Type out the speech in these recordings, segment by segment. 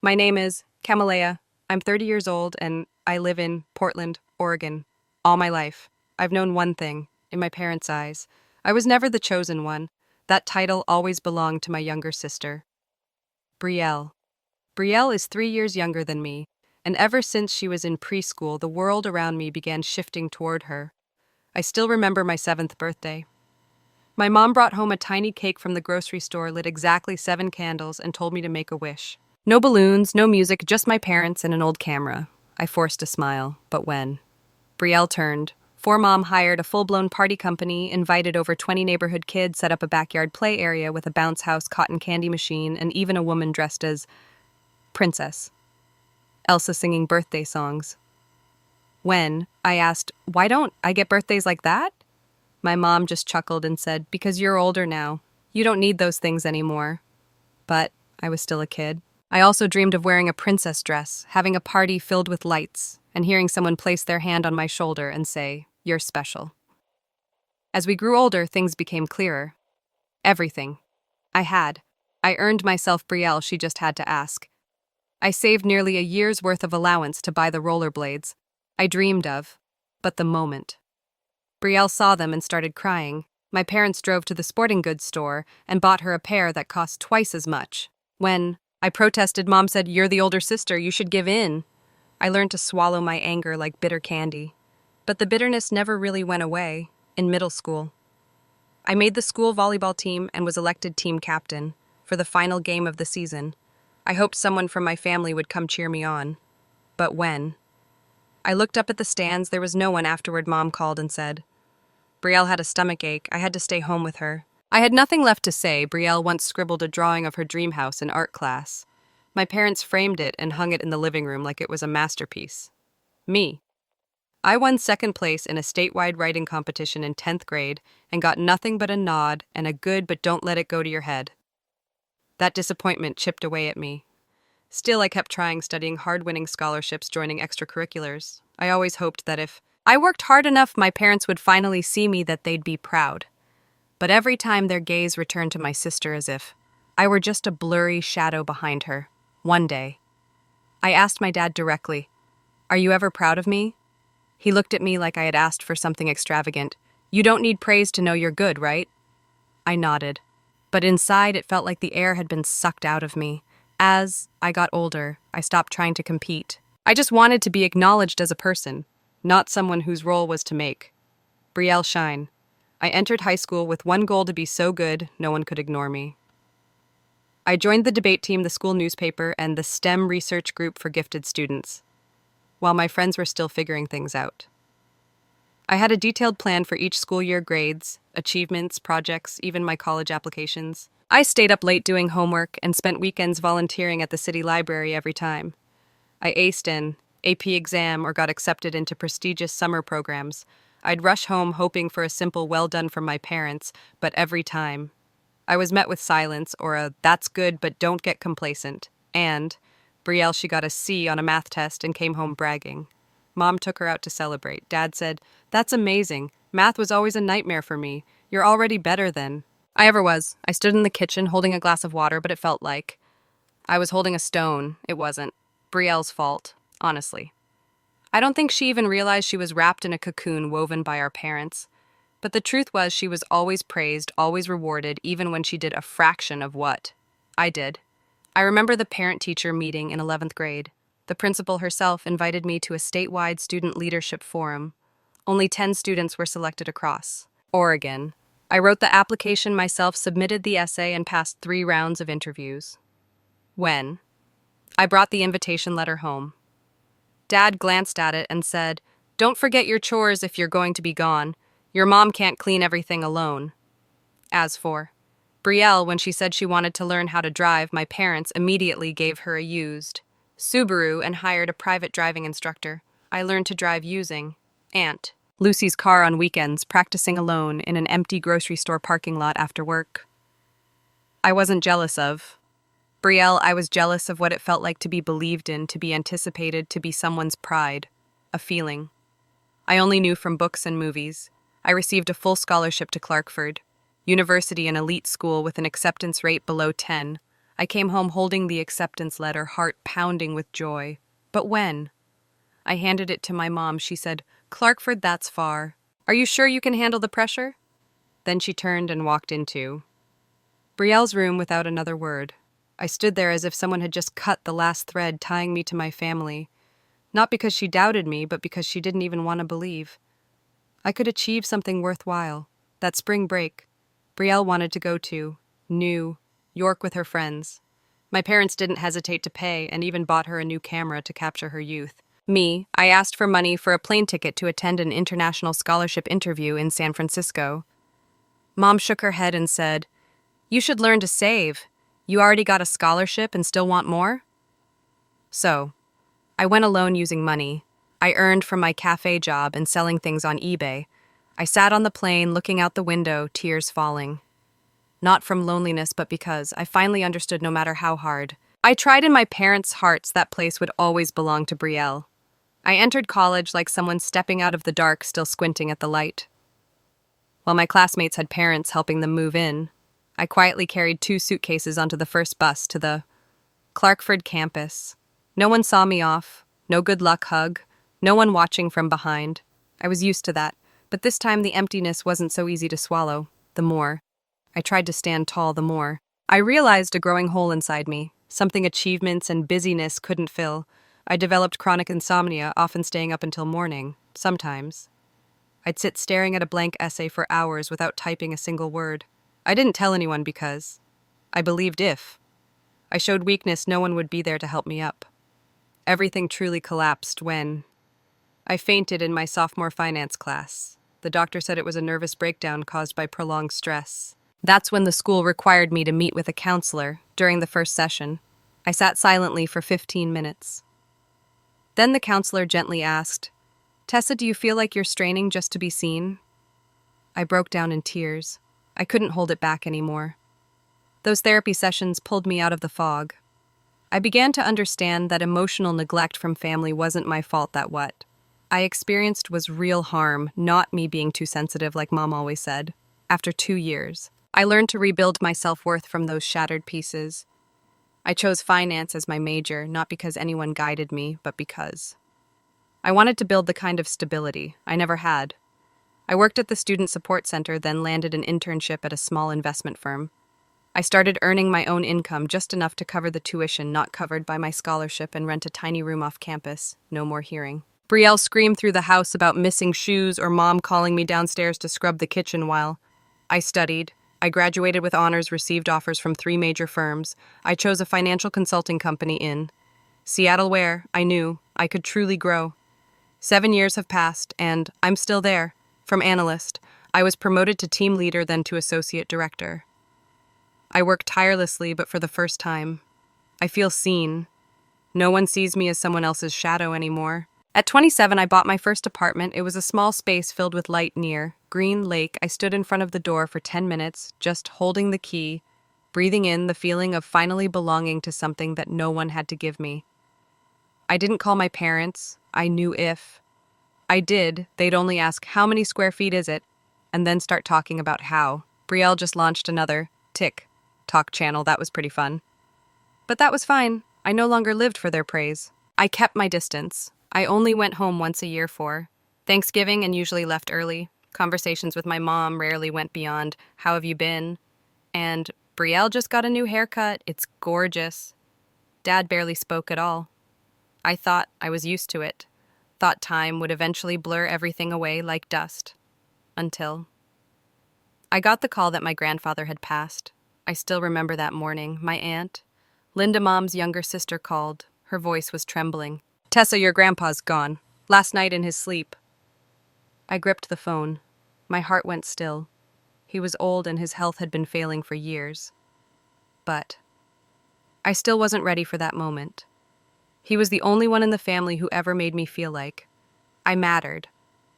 My name is Kamalea. I'm 30 years old and I live in Portland, Oregon. All my life, I've known one thing, in my parents' eyes. I was never the chosen one. That title always belonged to my younger sister, Brielle. Brielle is 3 years younger than me, and ever since she was in preschool, the world around me began shifting toward her. I still remember my 7th birthday. My mom brought home a tiny cake from the grocery store, lit exactly 7 candles, and told me to make a wish. No balloons, no music, just my parents and an old camera. I forced a smile, but when? Brielle turned. For Mom hired a full-blown party company, invited over 20 neighborhood kids, set up a backyard play area with a bounce house, cotton candy machine, and even a woman dressed as Princess. Elsa singing birthday songs. When I asked, why don't I get birthdays like that? My mom just chuckled and said, because you're older now. You don't need those things anymore. But I was still a kid. I also dreamed of wearing a princess dress, having a party filled with lights, and hearing someone place their hand on my shoulder and say, "You're special." As we grew older, things became clearer. Everything. I had. I earned myself Brielle, she just had to ask. I saved nearly a year's worth of allowance to buy the rollerblades I dreamed of, but the moment. Brielle saw them and started crying. My parents drove to the sporting goods store and bought her a pair that cost twice as much. When I protested, Mom said, "You're the older sister, you should give in." I learned to swallow my anger like bitter candy. But the bitterness never really went away. In middle school, I made the school volleyball team and was elected team captain for the final game of the season. I hoped someone from my family would come cheer me on. But when? I looked up at the stands, there was no one. Afterward, Mom called and said, Brielle had a stomach ache. I had to stay home with her. I had nothing left to say. Brielle once scribbled a drawing of her dream house in art class. My parents framed it and hung it in the living room like it was a masterpiece. Me. I won second place in a statewide writing competition in 10th grade and got nothing but a nod and a good but don't let it go to your head. That disappointment chipped away at me. Still, I kept trying, studying hard, winning scholarships, joining extracurriculars. I always hoped that if I worked hard enough, my parents would finally see me, that they'd be proud. But every time their gaze returned to my sister as if I were just a blurry shadow behind her. One day, I asked my dad directly, "Are you ever proud of me?" He looked at me like I had asked for something extravagant. "You don't need praise to know you're good, right?" I nodded. But inside, it felt like the air had been sucked out of me. As I got older, I stopped trying to compete. I just wanted to be acknowledged as a person, not someone whose role was to make Brielle shine. I entered high school with one goal: to be so good no one could ignore me. I joined the debate team, the school newspaper, and the STEM research group for gifted students, while my friends were still figuring things out. I had a detailed plan for each school year: grades, achievements, projects, even my college applications. I stayed up late doing homework and spent weekends volunteering at the city library every time I aced an AP exam or got accepted into prestigious summer programs. I'd rush home hoping for a simple "well done" from my parents, but every time I was met with silence or a "that's good, but don't get complacent." And Brielle, she got a C on a math test and came home bragging. Mom took her out to celebrate. Dad said, "That's amazing. Math was always a nightmare for me. You're already better than I ever was." I stood in the kitchen holding a glass of water, but it felt like I was holding a stone. It wasn't Brielle's fault, honestly. I don't think she even realized she was wrapped in a cocoon woven by our parents. But the truth was, she was always praised, always rewarded, even when she did a fraction of what I did. I remember the parent-teacher meeting in 11th grade. The principal herself invited me to a statewide student leadership forum. Only 10 students were selected across Oregon. I wrote the application myself, submitted the essay, and passed 3 rounds of interviews. When I brought the invitation letter home, Dad glanced at it and said, "Don't forget your chores if you're going to be gone. Your mom can't clean everything alone." As for Brielle, when she said she wanted to learn how to drive, my parents immediately gave her a used Subaru and hired a private driving instructor. I learned to drive using Aunt Lucy's car on weekends, practicing alone in an empty grocery store parking lot after work. I wasn't jealous of Brielle. I was jealous of what it felt like to be believed in, to be anticipated, to be someone's pride, a feeling I only knew from books and movies. I received a full scholarship to Clarkford University, an elite school with an acceptance rate below 10. I came home holding the acceptance letter, heart pounding with joy. But when? I handed it to my mom. She said, "Clarkford, that's far. Are you sure you can handle the pressure?" Then she turned and walked into Brielle's room without another word. I stood there as if someone had just cut the last thread tying me to my family. Not because she doubted me, but because she didn't even want to believe. I could achieve something worthwhile. That spring break, Brielle wanted to go to New York with her friends. My parents didn't hesitate to pay and even bought her a new camera to capture her youth. Me, I asked for money for a plane ticket to attend an international scholarship interview in San Francisco. Mom shook her head and said, "You should learn to save. You already got a scholarship and still want more?" So, I went alone using money. I earned from my cafe job and selling things on eBay. I sat on the plane looking out the window, tears falling. Not from loneliness, but because I finally understood no matter how hard. I tried in my parents' hearts that place would always belong to Brielle. I entered college like someone stepping out of the dark, still squinting at the light. While my classmates had parents helping them move in, I quietly carried 2 suitcases onto the first bus to the Clarkford campus. No one saw me off, no good luck hug, no one watching from behind. I was used to that, but this time the emptiness wasn't so easy to swallow. The more I tried to stand tall, the more I realized a growing hole inside me, something achievements and busyness couldn't fill. I developed chronic insomnia, often staying up until morning. Sometimes I'd sit staring at a blank essay for hours without typing a single word. I didn't tell anyone because I believed if I showed weakness, no one would be there to help me up. Everything truly collapsed when I fainted in my sophomore finance class. The doctor said it was a nervous breakdown caused by prolonged stress. That's when the school required me to meet with a counselor during the first session. I sat silently for 15 minutes. Then the counselor gently asked, "Tessa, do you feel like you're straining just to be seen?" I broke down in tears. I couldn't hold it back anymore. Those therapy sessions pulled me out of the fog. I began to understand that emotional neglect from family wasn't my fault, that what I experienced was real harm, not me being too sensitive like Mom always said. After 2 years, I learned to rebuild my self-worth from those shattered pieces. I chose finance as my major, not because anyone guided me, but because I wanted to build the kind of stability I never had. I worked at the Student Support Center, then landed an internship at a small investment firm. I started earning my own income, just enough to cover the tuition not covered by my scholarship, and rent a tiny room off campus. No more hearing Brielle scream through the house about missing shoes or Mom calling me downstairs to scrub the kitchen while I studied. I graduated with honors, received offers from 3 major firms. I chose a financial consulting company in Seattle where I knew I could truly grow. 7 years have passed, and I'm still there. From analyst, I was promoted to team leader, then to associate director. I work tirelessly, but for the first time, I feel seen. No one sees me as someone else's shadow anymore. At 27, I bought my first apartment. It was a small space filled with light near Green Lake. I stood in front of the door for 10 minutes, just holding the key, breathing in the feeling of finally belonging to something that no one had to give me. I didn't call my parents. I knew if I did, they'd only ask, "How many square feet is it?" and then start talking about how. Brielle just launched another TikTok channel. That was pretty fun. But that was fine. I no longer lived for their praise. I kept my distance. I only went home once a year for Thanksgiving and usually left early. Conversations with my mom rarely went beyond, "How have you been?" And "Brielle just got a new haircut. It's gorgeous." Dad barely spoke at all. I thought I was used to it. Thought time would eventually blur everything away like dust. Until I got the call that my grandfather had passed. I still remember that morning. My aunt, Linda, Mom's younger sister, called. Her voice was trembling. "Tessa, your grandpa's gone. Last night in his sleep." I gripped the phone. My heart went still. He was old and his health had been failing for years. But I still wasn't ready for that moment. He was the only one in the family who ever made me feel like I mattered.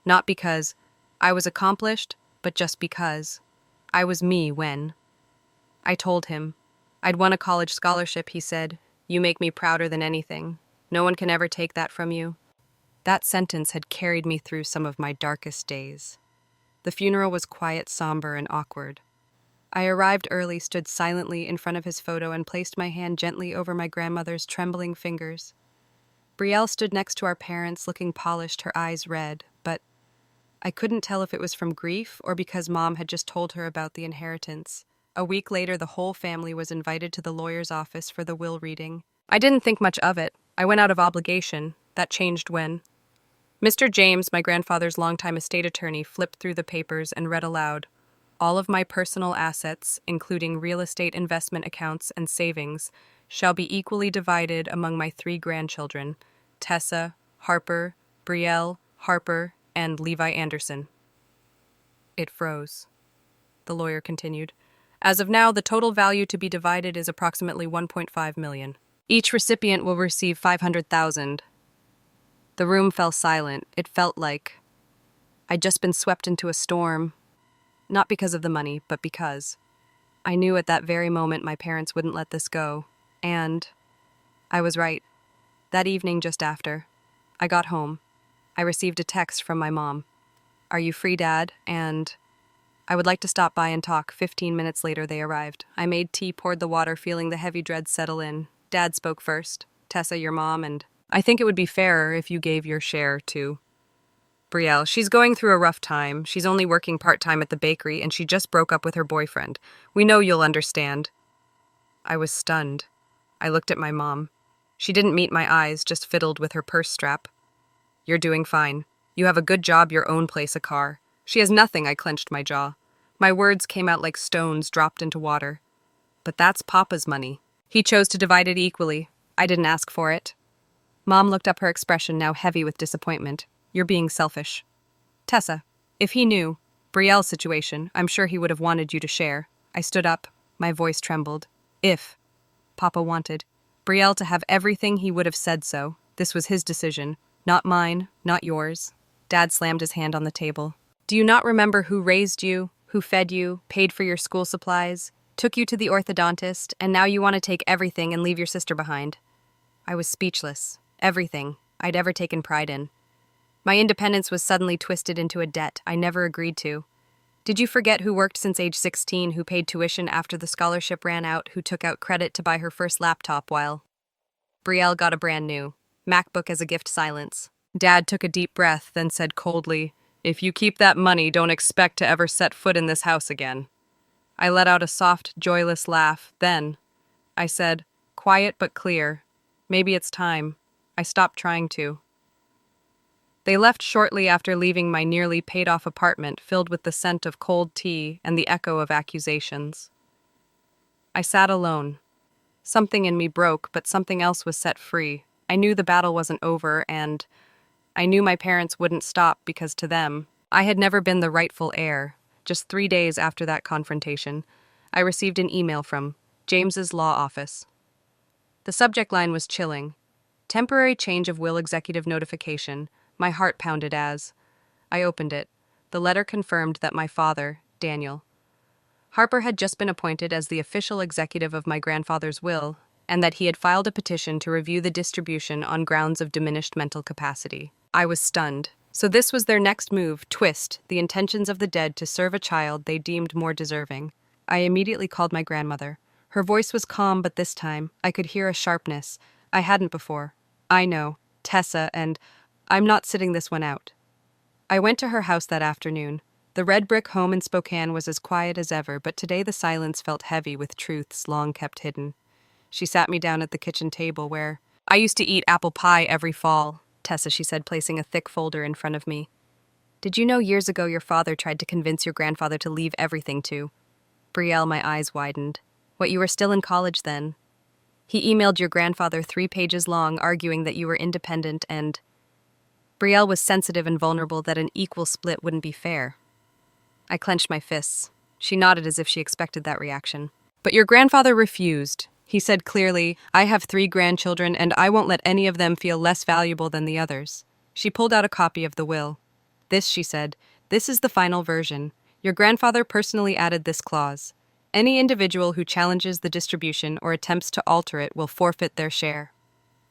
Not because I was accomplished, but just because I was me when I told him I'd won a college scholarship. He said, "You make me prouder than anything. No one can ever take that from you." That sentence had carried me through some of my darkest days. The funeral was quiet, somber, and awkward. I arrived early, stood silently in front of his photo, and placed my hand gently over my grandmother's trembling fingers. Brielle stood next to our parents, looking polished, her eyes red, but I couldn't tell if it was from grief or because Mom had just told her about the inheritance. A week later, the whole family was invited to the lawyer's office for the will reading. I didn't think much of it. I went out of obligation. That changed when Mr. James, my grandfather's longtime estate attorney, flipped through the papers and read aloud. All of my personal assets, including real estate investment accounts and savings, shall be equally divided among my 3 grandchildren, Tessa, Harper, Brielle, Harper, and Levi Anderson. It froze. The lawyer continued. As of now, the total value to be divided is approximately $1.5 million. Each recipient will receive $500,000. The room fell silent. It felt like I'd just been swept into a storm. Not because of the money, but because I knew at that very moment my parents wouldn't let this go. And I was right. That evening, just after I got home, I received a text from my mom. "Are you free, Dad?" And I would like to stop by and talk. 15 minutes later, they arrived. I made tea, poured the water, feeling the heavy dread settle in. Dad spoke first. "Tessa, your mom, and I think it would be fairer if you gave your share to Brielle. She's going through a rough time. She's only working part-time at the bakery, and she just broke up with her boyfriend. We know you'll understand." I was stunned. I looked at my mom. She didn't meet my eyes, just fiddled with her purse strap. "You're doing fine. You have a good job, your own place, a car. She has nothing." I clenched my jaw. My words came out like stones dropped into water. "But that's Papa's money. He chose to divide it equally. I didn't ask for it." Mom looked up, her expression now heavy with disappointment. "You're being selfish. Tessa, if he knew Brielle's situation, I'm sure he would have wanted you to share." I stood up. My voice trembled. "If Papa wanted Brielle to have everything, he would have said so. This was his decision, not mine, not yours." Dad slammed his hand on the table. "Do you not remember who raised you, who fed you, paid for your school supplies, took you to the orthodontist, and now you want to take everything and leave your sister behind?" I was speechless. Everything I'd ever taken pride in. My independence was suddenly twisted into a debt I never agreed to. Did you forget who worked since age 16, who paid tuition after the scholarship ran out, who took out credit to buy her first laptop while Brielle got a brand new MacBook as a gift? Silence. Dad took a deep breath, then said coldly, "If you keep that money, don't expect to ever set foot in this house again." I let out a soft, joyless laugh. Then I said, quiet but clear, "Maybe it's time." I stopped trying to. They left shortly after leaving my nearly paid-off apartment, filled with the scent of cold tea and the echo of accusations. I sat alone. Something in me broke, but something else was set free. I knew the battle wasn't over, and I knew my parents wouldn't stop because to them, I had never been the rightful heir. Just 3 days after that confrontation, I received an email from James's law office. The subject line was chilling. "Temporary change of will executive notification." My heart pounded as I opened it. The letter confirmed that my father, Daniel Harper, had just been appointed as the official executive of my grandfather's will, and that he had filed a petition to review the distribution on grounds of diminished mental capacity. I was stunned. So this was their next move: twist the intentions of the dead to serve a child they deemed more deserving. I immediately called my grandmother. Her voice was calm, but this time I could hear a sharpness I hadn't before. "I know, Tessa, and I'm not sitting this one out." I went to her house that afternoon. The red brick home in Spokane was as quiet as ever, but today the silence felt heavy with truths long kept hidden. She sat me down at the kitchen table where I used to eat apple pie every fall. "Tessa," she said, placing a thick folder in front of me. "Did you know years ago your father tried to convince your grandfather to leave everything to Brielle?" My eyes widened. "What, you were still in college then? He emailed your grandfather 3 pages long, arguing that you were independent and Brielle was sensitive and vulnerable, that an equal split wouldn't be fair." I clenched my fists. She nodded as if she expected that reaction. "But your grandfather refused. He said clearly, 'I have 3 grandchildren, and I won't let any of them feel less valuable than the others.'" She pulled out a copy of the will. "This," she said, "this is the final version. Your grandfather personally added this clause. Any individual who challenges the distribution or attempts to alter it will forfeit their share."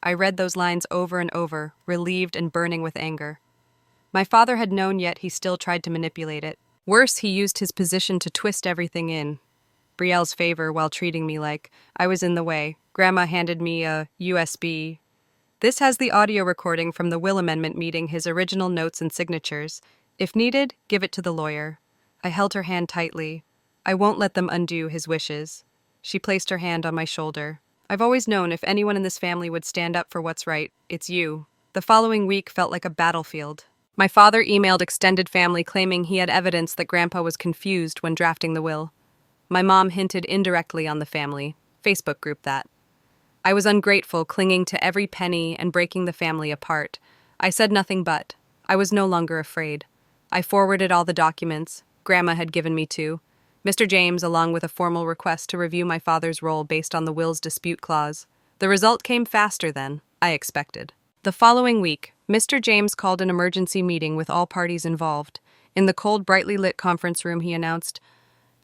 I read those lines over and over, relieved and burning with anger. My father had known, yet he still tried to manipulate it. Worse, he used his position to twist everything in. Brielle's favor while treating me like I was in the way. Grandma handed me a USB. This has the audio recording from the will amendment meeting, his original notes and signatures. If needed, give it to the lawyer. I held her hand tightly. I won't let them undo his wishes. She placed her hand on my shoulder. I've always known if anyone in this family would stand up for what's right, it's you. The following week felt like a battlefield. My father emailed extended family claiming he had evidence that Grandpa was confused when drafting the will. My mom hinted indirectly on the family Facebook group that. I was ungrateful, clinging to every penny and breaking the family apart. I said nothing but. I was no longer afraid. I forwarded all the documents Grandma had given me to Mr. James, along with a formal request to review my father's role based on the will's dispute clause. The result came faster than I expected. The following week, Mr. James called an emergency meeting with all parties involved. In the cold, brightly lit conference room, he announced,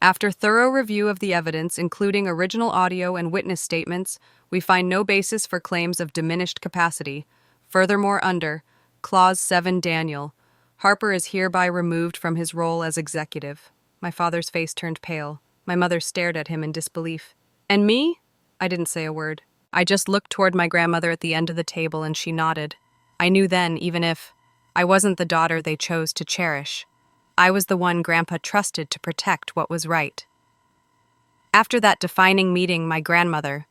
"After thorough review of the evidence, including original audio and witness statements, we find no basis for claims of diminished capacity. Furthermore, under Clause 7 Daniel, Harper is hereby removed from his role as executive." My father's face turned pale. My mother stared at him in disbelief. "And me?" I didn't say a word. I just looked toward my grandmother at the end of the table and she nodded. I knew then, even if I wasn't the daughter they chose to cherish, I was the one Grandpa trusted to protect what was right. After that defining meeting, my grandmother,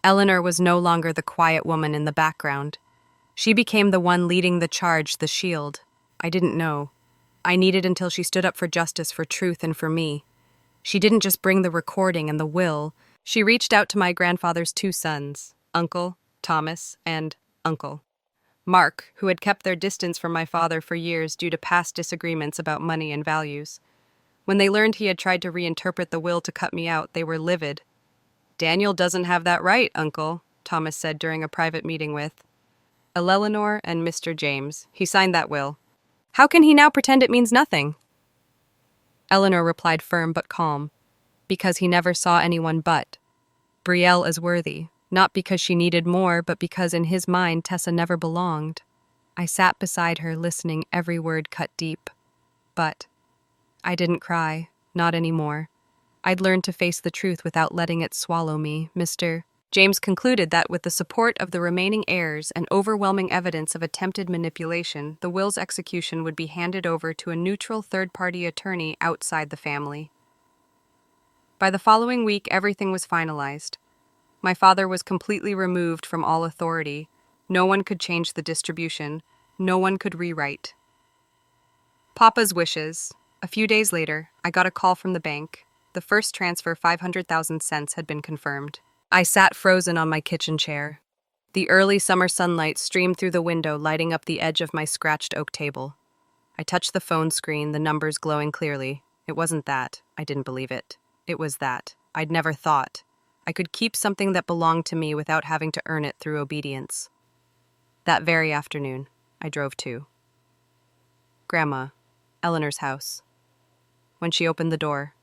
Eleanor, was no longer the quiet woman in the background. She became the one leading the charge, the shield. I didn't know. I needed until she stood up for justice, for truth, and for me. She didn't just bring the recording and the will. She reached out to my grandfather's two sons, Uncle Thomas and Uncle Mark, who had kept their distance from my father for years due to past disagreements about money and values. When they learned he had tried to reinterpret the will to cut me out, they were livid. "Daniel doesn't have that right, Uncle," Thomas said during a private meeting with Eleanor and Mr. James. "He signed that will. How can he now pretend it means nothing?" Eleanor replied, firm but calm, "Because he never saw anyone but Brielle as worthy, not because she needed more, but because in his mind Tessa never belonged." I sat beside her, listening, every word cut deep. But I didn't cry, not anymore. I'd learned to face the truth without letting it swallow me. Mr. James concluded that with the support of the remaining heirs and overwhelming evidence of attempted manipulation, the will's execution would be handed over to a neutral third-party attorney outside the family. By the following week, everything was finalized. My father was completely removed from all authority. No one could change the distribution. No one could rewrite Papa's wishes. A few days later, I got a call from the bank. The first transfer, 500,000 cents, had been confirmed. I sat frozen on my kitchen chair. The early summer sunlight streamed through the window, lighting up the edge of my scratched oak table. I touched the phone screen, the numbers glowing clearly. It wasn't that. I didn't believe it. It was that. I'd never thought I could keep something that belonged to me without having to earn it through obedience. That very afternoon, I drove to Grandma, Eleanor's house. When she opened the door,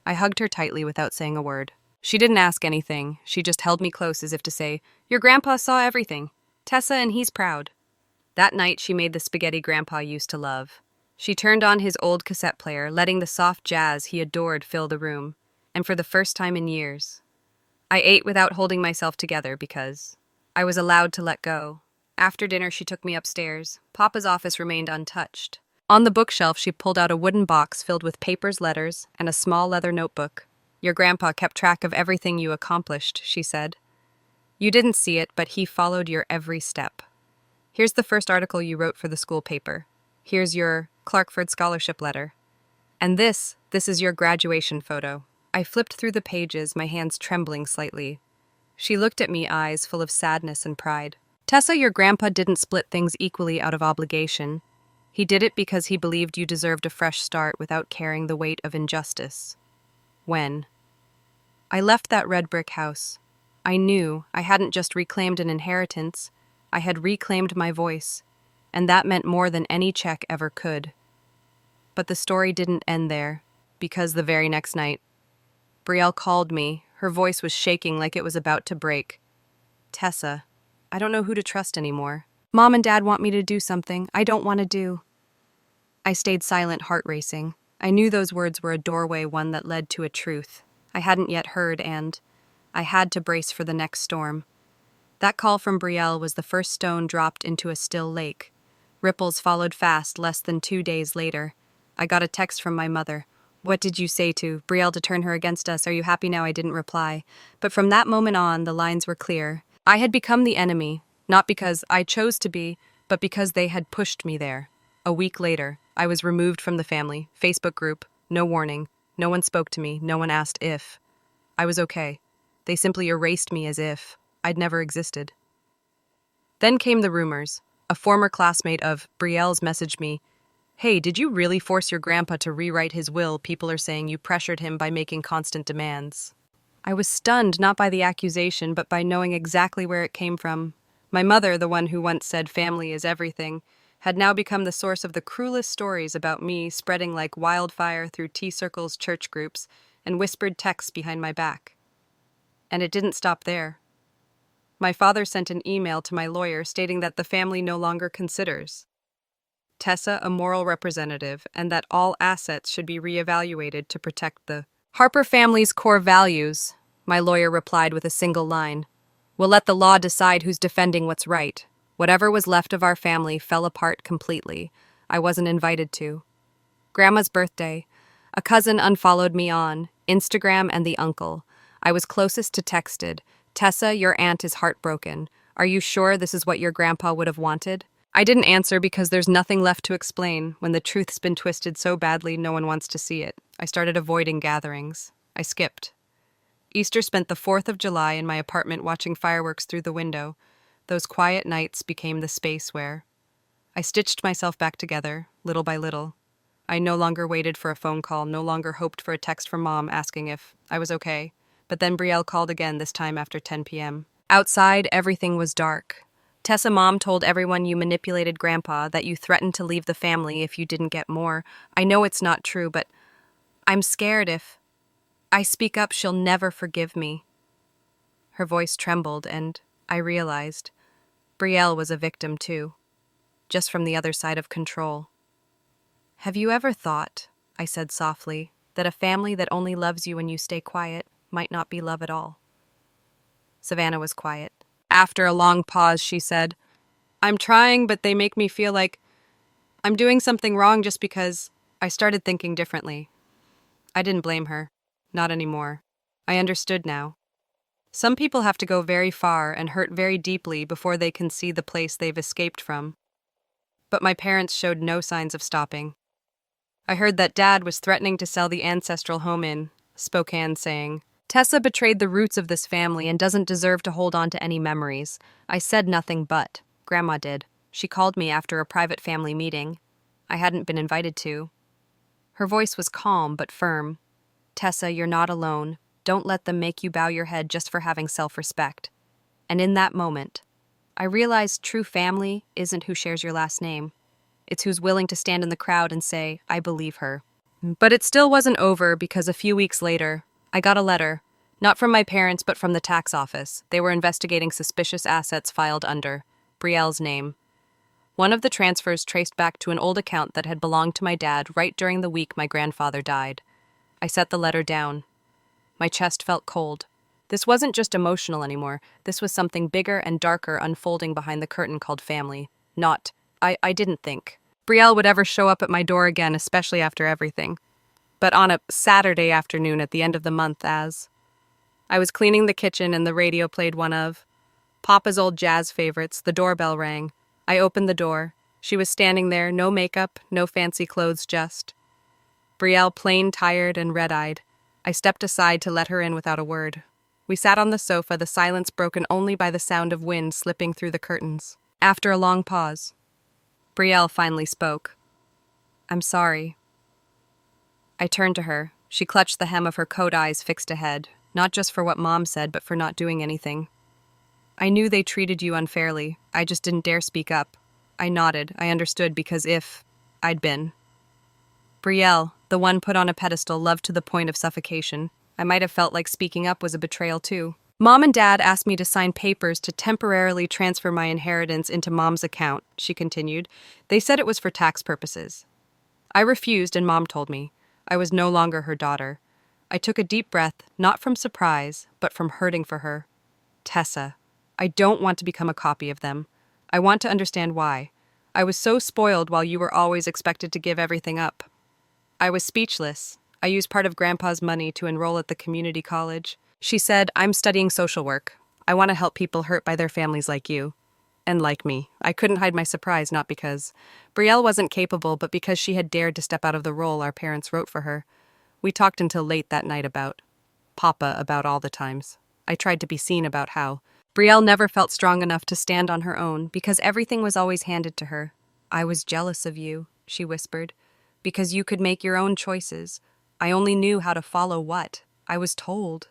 I hugged her tightly without saying a word. She didn't ask anything. She just held me close as if to say, "Your grandpa saw everything. Tessa, and he's proud." That night, she made the spaghetti Grandpa used to love. She turned on his old cassette player, letting the soft jazz he adored fill the room. And for the first time in years, I ate without holding myself together because I was allowed to let go. After dinner, she took me upstairs. Papa's office remained untouched. On the bookshelf, she pulled out a wooden box filled with papers, letters, and a small leather notebook. "Your grandpa kept track of everything you accomplished," she said. "You didn't see it, but he followed your every step. Here's the first article you wrote for the school paper. Here's your Clarkford scholarship letter. And this is your graduation photo." I flipped through the pages, my hands trembling slightly. She looked at me, eyes full of sadness and pride. "Tessa, your grandpa didn't split things equally out of obligation. He did it because he believed you deserved a fresh start without carrying the weight of injustice. When I left that red brick house, I knew I hadn't just reclaimed an inheritance, I had reclaimed my voice, and that meant more than any check ever could. But the story didn't end there, because the very next night, Brielle called me. Her voice was shaking like it was about to break. "Tessa, I don't know who to trust anymore. Mom and Dad want me to do something I don't want to do." I stayed silent, heart racing. I knew those words were a doorway, one that led to a truth I hadn't yet heard, and I had to brace for the next storm. That call from Brielle was the first stone dropped into a still lake. Ripples followed fast less than 2 days later. I got a text from my mother. "What did you say to Brielle to turn her against us? Are you happy now?" I didn't reply. But from that moment on, the lines were clear. I had become the enemy, not because I chose to be, but because they had pushed me there. A week later, I was removed from the family Facebook group. No warning. No one spoke to me. No one asked if I was okay. They simply erased me as if I'd never existed. Then came the rumors. A former classmate of Brielle's messaged me, "Hey, did you really force your grandpa to rewrite his will? People are saying you pressured him by making constant demands." I was stunned not by the accusation, but by knowing exactly where it came from. My mother, the one who once said family is everything, had now become the source of the cruelest stories about me, spreading like wildfire through tea circles, church groups, and whispered texts behind my back. And it didn't stop there. My father sent an email to my lawyer stating that the family no longer considers Tessa a moral representative and that all assets should be reevaluated to protect the Harper family's core values. My lawyer replied with a single line. "We'll let the law decide who's defending what's right." Whatever was left of our family fell apart completely. I wasn't invited to. Grandma's birthday. A cousin unfollowed me on Instagram and the uncle. I was closest to texted, "Tessa, your aunt is heartbroken. Are you sure this is what your grandpa would have wanted?" I didn't answer because there's nothing left to explain. When the truth's been twisted so badly, no one wants to see it. I started avoiding gatherings. I skipped. Easter spent the 4th of July in my apartment watching fireworks through the window. Those quiet nights became the space where I stitched myself back together, little by little. I no longer waited for a phone call, no longer hoped for a text from Mom asking if I was okay. But then Brielle called again, this time after 10 p.m. Outside, everything was dark. "Tessa, Mom told everyone you manipulated Grandpa, that you threatened to leave the family if you didn't get more. I know it's not true, but I'm scared if I speak up, she'll never forgive me." Her voice trembled, and I realized Brielle was a victim too, just from the other side of control. "Have you ever thought," I said softly, "that a family that only loves you when you stay quiet might not be love at all?" Savannah was quiet. After a long pause, she said, "I'm trying, but they make me feel like I'm doing something wrong just because." I started thinking differently. I didn't blame her. Not anymore. I understood now. Some people have to go very far and hurt very deeply before they can see the place they've escaped from. But my parents showed no signs of stopping. I heard that Dad was threatening to sell the ancestral home in Spokane, saying, "Tessa betrayed the roots of this family and doesn't deserve to hold on to any memories." I said nothing, but Grandma did. She called me after a private family meeting I hadn't been invited to. Her voice was calm but firm. "Tessa, you're not alone. Don't let them make you bow your head just for having self-respect." And in that moment, I realized true family isn't who shares your last name. It's who's willing to stand in the crowd and say, "I believe her." But it still wasn't over, because a few weeks later, I got a letter, not from my parents but from the tax office. They were investigating suspicious assets filed under Brielle's name. One of the transfers traced back to an old account that had belonged to my dad right during the week my grandfather died. I set the letter down. My chest felt cold. This wasn't just emotional anymore. This was something bigger and darker unfolding behind the curtain called family. I didn't think Brielle would ever show up at my door again, especially after everything. But on a Saturday afternoon at the end of the month, as I was cleaning the kitchen and the radio played one of Papa's old jazz favorites, the doorbell rang. I opened the door. She was standing there, no makeup, no fancy clothes, just Brielle, plain, tired, and red-eyed. I stepped aside to let her in without a word. We sat on the sofa, the silence broken only by the sound of wind slipping through the curtains. After a long pause, Brielle finally spoke. "I'm sorry." I turned to her. She clutched the hem of her coat, eyes fixed ahead, not just for what Mom said, but for not doing anything. "I knew they treated you unfairly. I just didn't dare speak up." I nodded. I understood, because if I'd been Brielle, the one put on a pedestal, loved to the point of suffocation, I might have felt like speaking up was a betrayal too. "Mom and Dad asked me to sign papers to temporarily transfer my inheritance into Mom's account," she continued. "They said it was for tax purposes. I refused, and Mom told me, I was no longer her daughter. I took a deep breath, not from surprise, but from hurting for her. Tessa, I don't want to become a copy of them. I want to understand why. I was so spoiled while you were always expected to give everything up. I was speechless. I used part of Grandpa's money to enroll at the community college. She said, I'm studying social work. I want to help people hurt by their families like you. And like me. I couldn't hide my surprise, not because Brielle wasn't capable, but because she had dared to step out of the role our parents wrote for her. We talked until late that night about Papa about all the times. I tried to be seen about how Brielle never felt strong enough to stand on her own because everything was always handed to her. I was jealous of you, she whispered, because you could make your own choices. I only knew how to follow what I was told.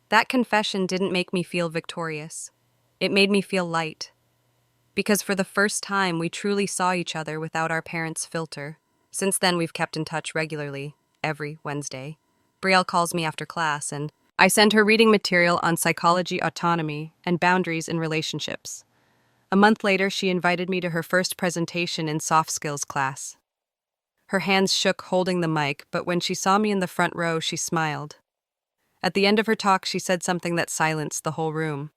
That confession didn't make me feel victorious. It made me feel light. Because for the first time, we truly saw each other without our parents' filter. Since then, we've kept in touch regularly, every Wednesday. Brielle calls me after class, and I send her reading material on psychology, autonomy, and boundaries in relationships. A month later, she invited me to her first presentation in soft skills class. Her hands shook holding the mic, but when she saw me in the front row, she smiled. At the end of her talk, she said something that silenced the whole room.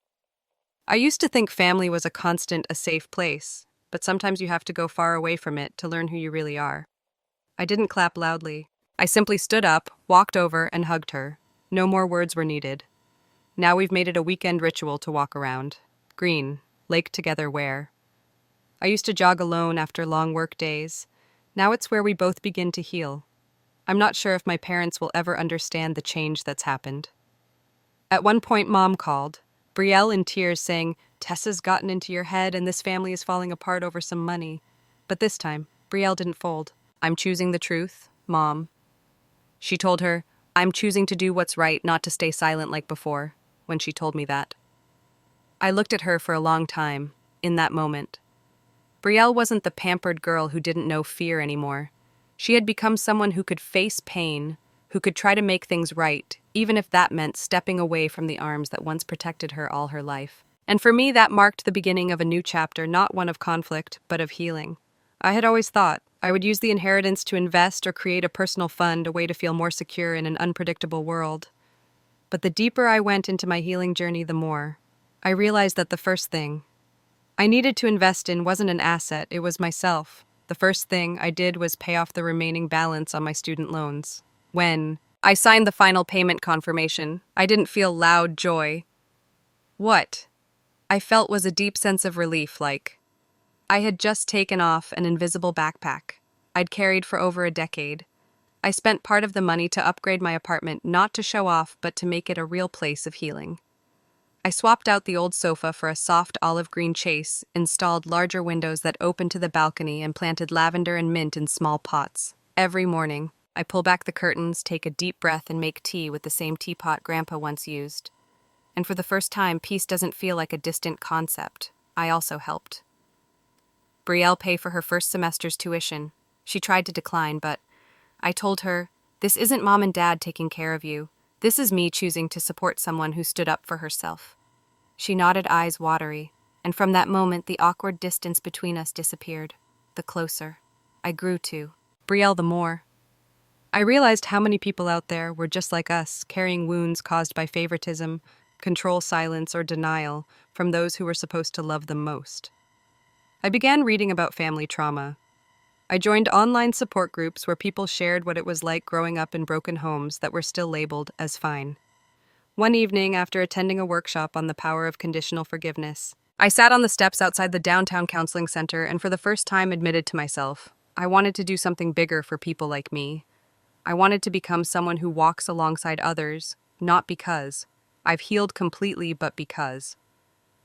I used to think family was a constant, a safe place, but sometimes you have to go far away from it to learn who you really are. I didn't clap loudly. I simply stood up, walked over, and hugged her. No more words were needed. Now we've made it a weekend ritual to walk around. Green, lake together where? I used to jog alone after long work days. Now it's where we both begin to heal. I'm not sure if my parents will ever understand the change that's happened. At one point, Mom called. Brielle in tears saying, Tessa's gotten into your head and this family is falling apart over some money. But this time, Brielle didn't fold. I'm choosing the truth, Mom. She told her, I'm choosing to do what's right, not to stay silent like before, when she told me that. I looked at her for a long time, in that moment. Brielle wasn't the pampered girl who didn't know fear anymore. She had become someone who could face pain, who could try to make things right, even if that meant stepping away from the arms that once protected her all her life. And for me, that marked the beginning of a new chapter, not one of conflict, but of healing. I had always thought I would use the inheritance to invest or create a personal fund, a way to feel more secure in an unpredictable world. But the deeper I went into my healing journey, the more I realized that the first thing I needed to invest in wasn't an asset, it was myself. The first thing I did was pay off the remaining balance on my student loans. When I signed the final payment confirmation, I didn't feel loud joy. What I felt was a deep sense of relief, like I had just taken off an invisible backpack I'd carried for over a decade. I spent part of the money to upgrade my apartment, not to show off, but to make it a real place of healing. I swapped out the old sofa for a soft olive green chase, installed larger windows that opened to the balcony, and planted lavender and mint in small pots. Every morning, I pull back the curtains, take a deep breath, and make tea with the same teapot Grandpa once used. And for the first time, peace doesn't feel like a distant concept. I also helped. Brielle pay for her first semester's tuition. She tried to decline, but I told her, this isn't Mom and Dad taking care of you. This is me choosing to support someone who stood up for herself. She nodded, eyes watery, and from that moment, the awkward distance between us disappeared. The closer I grew to Brielle, the more I realized how many people out there were just like us, carrying wounds caused by favoritism, control, silence, or denial from those who were supposed to love them most. I began reading about family trauma. I joined online support groups where people shared what it was like growing up in broken homes that were still labeled as fine. One evening, after attending a workshop on the power of conditional forgiveness, I sat on the steps outside the downtown counseling center and for the first time admitted to myself, I wanted to do something bigger for people like me. I wanted to become someone who walks alongside others, not because I've healed completely, but because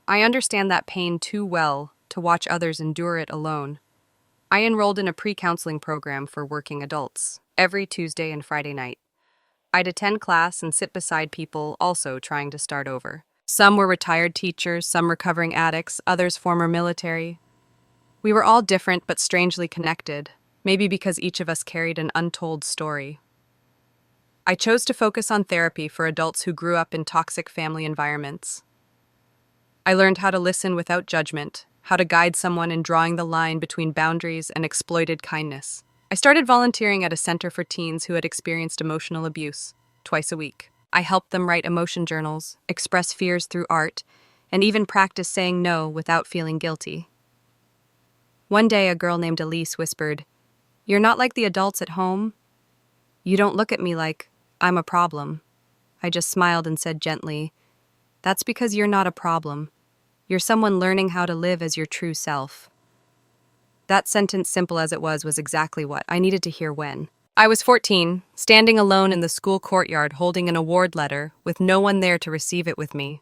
I understand that pain too well to watch others endure it alone. I enrolled in a pre-counseling program for working adults every Tuesday and Friday night. I'd attend class and sit beside people also trying to start over. Some were retired teachers, some recovering addicts, others former military. We were all different but strangely connected, maybe because each of us carried an untold story. I chose to focus on therapy for adults who grew up in toxic family environments. I learned how to listen without judgment, how to guide someone in drawing the line between boundaries and exploited kindness. I started volunteering at a center for teens who had experienced emotional abuse, twice a week. I helped them write emotion journals, express fears through art, and even practice saying no without feeling guilty. One day, a girl named Elise whispered, "You're not like the adults at home. You don't look at me like I'm a problem." I just smiled and said gently, "That's because you're not a problem. You're someone learning how to live as your true self." That sentence, simple as it was exactly what I needed to hear when I was 14, standing alone in the school courtyard holding an award letter with no one there to receive it with me.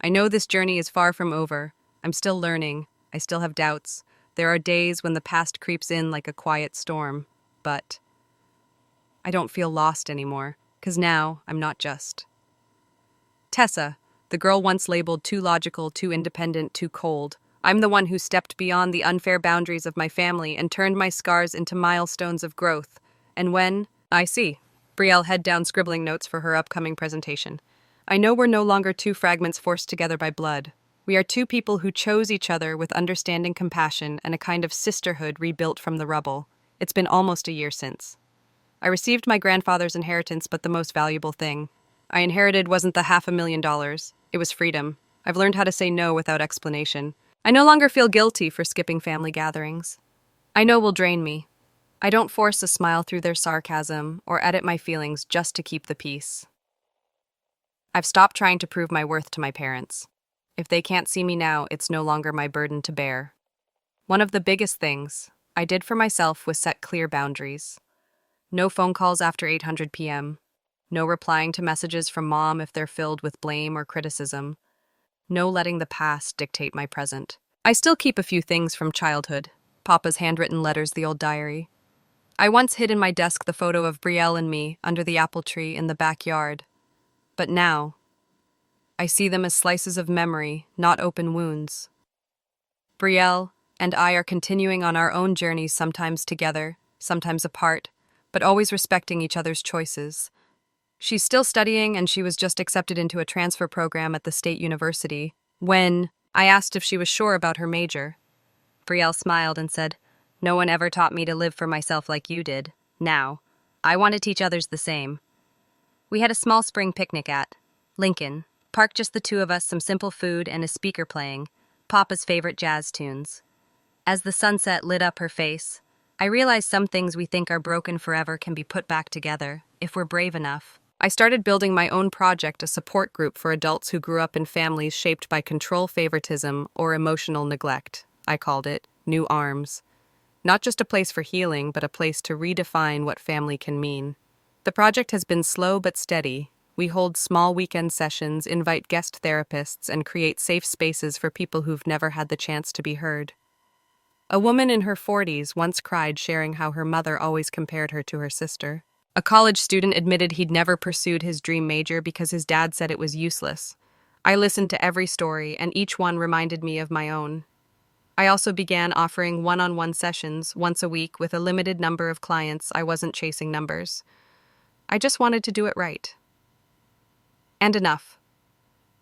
I know this journey is far from over. I'm still learning. I still have doubts. There are days when the past creeps in like a quiet storm. But I don't feel lost anymore, 'cause now I'm not just Tessa, the girl once labeled too logical, too independent, too cold. I'm the one who stepped beyond the unfair boundaries of my family and turned my scars into milestones of growth. And when I see Brielle head down scribbling notes for her upcoming presentation, I know we're no longer two fragments forced together by blood. We are two people who chose each other with understanding, compassion, and a kind of sisterhood rebuilt from the rubble. It's been almost a year since I received my grandfather's inheritance, but the most valuable thing I inherited wasn't the $500,000. It was freedom. I've learned how to say no without explanation. I no longer feel guilty for skipping family gatherings. I know will drain me. I don't force a smile through their sarcasm or edit my feelings just to keep the peace. I've stopped trying to prove my worth to my parents. If they can't see me now, it's no longer my burden to bear. One of the biggest things I did for myself was set clear boundaries. No phone calls after 800 p.m. No replying to messages from mom if they're filled with blame or criticism. No letting the past dictate my present. I still keep a few things from childhood. Papa's handwritten letters, the old diary. I once hid in my desk the photo of Brielle and me under the apple tree in the backyard. But now, I see them as slices of memory, not open wounds. Brielle and I are continuing on our own journeys, sometimes together, sometimes apart, but always respecting each other's choices. She's still studying, and she was just accepted into a transfer program at the state university. When I asked if she was sure about her major, Brielle smiled and said, "No one ever taught me to live for myself like you did. Now, I want to teach others the same." We had a small spring picnic at Lincoln Park, just the two of us, some simple food and a speaker playing Papa's favorite jazz tunes. As the sunset lit up her face, I realized some things we think are broken forever can be put back together, if we're brave enough. I started building my own project, a support group for adults who grew up in families shaped by control, favoritism, or emotional neglect. I called it New Arms. Not just a place for healing, but a place to redefine what family can mean. The project has been slow but steady. We hold small weekend sessions, invite guest therapists, and create safe spaces for people who've never had the chance to be heard. A woman in her 40s once cried, sharing how her mother always compared her to her sister. A college student admitted he'd never pursued his dream major because his dad said it was useless. I listened to every story, and each one reminded me of my own. I also began offering one-on-one sessions once a week with a limited number of clients. I wasn't chasing numbers. I just wanted to do it right. And enough.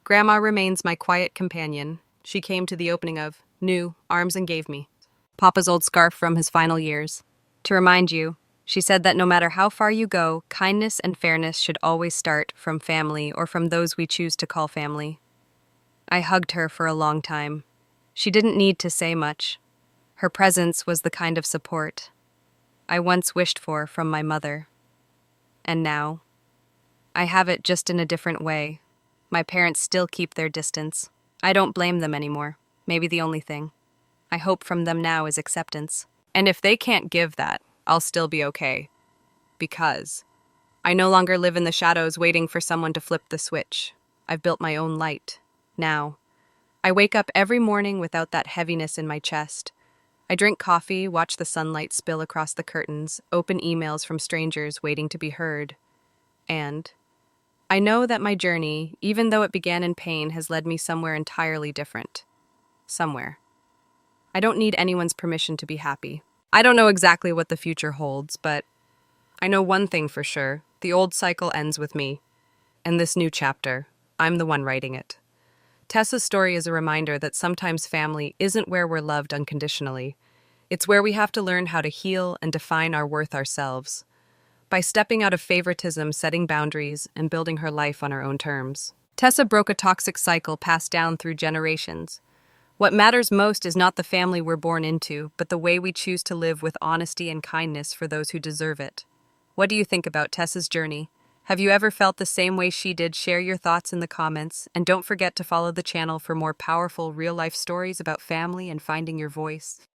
Grandma remains my quiet companion. She came to the opening of New Arms and gave me Papa's old scarf from his final years. To remind you, she said that no matter how far you go, kindness and fairness should always start from family or from those we choose to call family. I hugged her for a long time. She didn't need to say much. Her presence was the kind of support I once wished for from my mother. And now, I have it, just in a different way. My parents still keep their distance. I don't blame them anymore. Maybe the only thing I hope from them now is acceptance. And if they can't give that, I'll still be okay. Because I no longer live in the shadows waiting for someone to flip the switch. I've built my own light. Now, I wake up every morning without that heaviness in my chest. I drink coffee, watch the sunlight spill across the curtains, open emails from strangers waiting to be heard. And I know that my journey, even though it began in pain, has led me somewhere entirely different. Somewhere. I don't need anyone's permission to be happy. I don't know exactly what the future holds, but I know one thing for sure. The old cycle ends with me. And this new chapter, I'm the one writing it. Tessa's story is a reminder that sometimes family isn't where we're loved unconditionally. It's where we have to learn how to heal and define our worth ourselves by stepping out of favoritism, setting boundaries, and building her life on her own terms. Tessa broke a toxic cycle passed down through generations. What matters most is not the family we're born into, but the way we choose to live with honesty and kindness for those who deserve it. What do you think about Tessa's journey? Have you ever felt the same way she did? Share your thoughts in the comments, and don't forget to follow the channel for more powerful real-life stories about family and finding your voice.